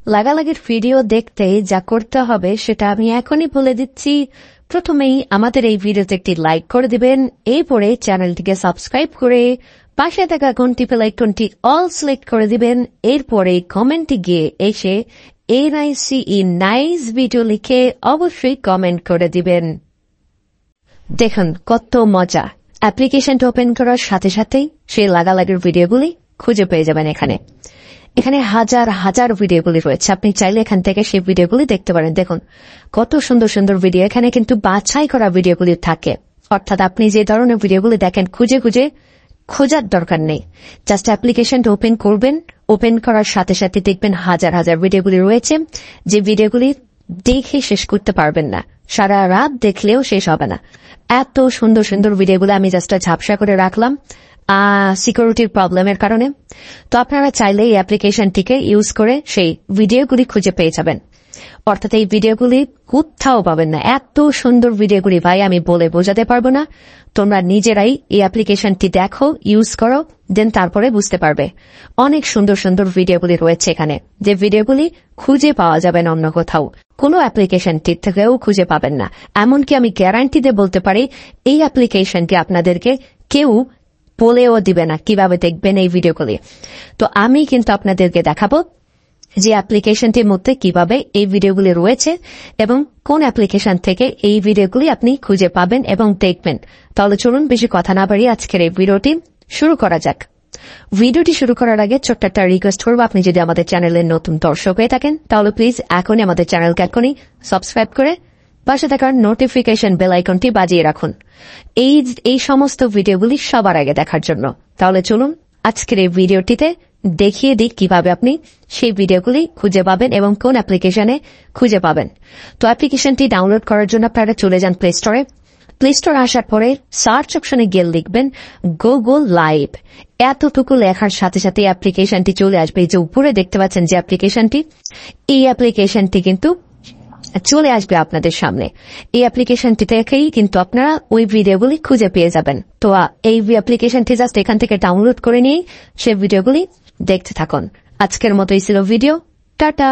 লাগালাগির video দেখতে যা করতে হবে সেটা আমি এখনই বলে দিচ্ছি। প্রথমেই আমাদের এই ভিডিওতে একটি লাইক করে দিবেন, এরপরে চ্যানেলটিকে সাবস্ক্রাইব করে পাশে থাকা ঘন্টি বেল আইকনটি অল সিলেক্ট করে দিবেন। এরপরে কমেন্টে গিয়ে এসে NICE নাইস ভিডিও লিখে অবশ্যই কমেন্ট করে দিবেন। দেখুন কত মজা, অ্যাপ্লিকেশনটা ওপেন করার সাথে সাথেই সেই লাগালাগির ভিডিওগুলি খুঁজে পেয়ে যাবেন। এখানে হাজার হাজার ভিডিওগুলি রয়েছে, আপনি চাইলে এখান থেকে সেই ভিডিওগুলি দেখতে পারেন। দেখুন কত সুন্দর সুন্দর ভিডিও, এখানে কিন্তু বাছাই করা ভিডিওগুলি থাকে, অর্থাৎ আপনি যে ধরনের ভিডিওগুলি দেখেন খুঁজে খুঁজে খোঁজার দরকার নেই। জাস্ট অ্যাপ্লিকেশনটা ওপেন করবেন, ওপেন করার সাথে সাথে দেখবেন হাজার হাজার ভিডিওগুলি রয়েছে, যে ভিডিওগুলি দেখে শেষ করতে পারবেন না, সারা রাত দেখলেও শেষ হবে না। এত সুন্দর সুন্দর ভিডিওগুলো আমি জাস্ট ঝাপসা করে রাখলাম সিকিউরিটির প্রবলেমের কারণে। তো আপনারা চাইলে এই অ্যাপ্লিকেশনটিকে ইউজ করে সেই ভিডিওগুলি খুঁজে পেয়ে যাবেন, অর্থাৎ এই ভিডিওগুলি কোথাও পাবেন না। এত সুন্দর ভিডিওগুলি ভাই আমি বলে বোঝাতে পারবো না। তোমরা নিজেরাই এই অ্যাপ্লিকেশনটি দেখো, ইউজ করো, দেন তারপরে বুঝতে পারবে। অনেক সুন্দর সুন্দর ভিডিওগুলি রয়েছে এখানে, যে ভিডিওগুলি খুঁজে পাওয়া যাবে না অন্য কোথাও, কোনো অ্যাপ্লিকেশনটির থেকেও খুঁজে পাবেন না। এমনকি আমি গ্যারান্টি দিয়ে বলতে পারি এই অ্যাপ্লিকেশনটি আপনাদেরকে কেউ বলেও দিবে না কিভাবে দেখবেন এই ভিডিওগুলি। তো আমি কিন্তু আপনাদেরকে দেখাবো যে অ্যাপ্লিকেশনটির মধ্যে কিভাবে এই ভিডিওগুলি রয়েছে এবং কোন অ্যাপ্লিকেশন থেকে এই ভিডিওগুলি আপনি খুঁজে পাবেন এবং দেখবেন। তাহলে চলুন বেশি কথা না বাড়িয়ে আজকের এই ভিডিওটি শুরু করা যাক। ভিডিওটি শুরু করার আগে ছোট্ট একটা রিকোয়েস্ট করবো, আপনি যদি আমাদের চ্যানেলের নতুন দর্শক হয়ে থাকেন তাহলে প্লিজ এখনই আমাদের চ্যানেলকে এখনই সাবস্ক্রাইব করে পাশে থাকার নোটিফিকেশন বেল আইকনটি বাজিয়ে রাখুন এই সমস্ত ভিডিওগুলি সবার আগে দেখার জন্য। তাহলে চলুন আজকের এই ভিডিওটিতে দেখিয়ে দিই কিভাবে আপনি সেই ভিডিওগুলি খুঁজে পাবেন এবং কোন অ্যাপ্লিকেশনে খুঁজে পাবেন। তো অ্যাপ্লিকেশনটি ডাউনলোড করার জন্য আপনারা চলে যান প্লে স্টোরে। প্লে স্টোর আসার পরে সার্চ অপশনে গিয়ে লিখবেন গুগল লাইভ। এতটুকু লেখার সাথে সাথে অ্যাপ্লিকেশনটি চলে আসবে। এই যে উপরে দেখতে পাচ্ছেন যে অ্যাপ্লিকেশনটি, এই অ্যাপ্লিকেশনটি কিন্তু চলে আসবে আপনাদের সামনে। এই অ্যাপ্লিকেশনটি থেকেই কিন্তু আপনারা ওই ভিডিওগুলি খুঁজে পেয়ে যাবেন। তো এই অ্যাপ্লিকেশনটি জাস্ট এখান থেকে ডাউনলোড করে নিয়ে সেই ভিডিওগুলি দেখতে থাকুন। আজকের মতো এই ছিল ভিডিও, টাটা।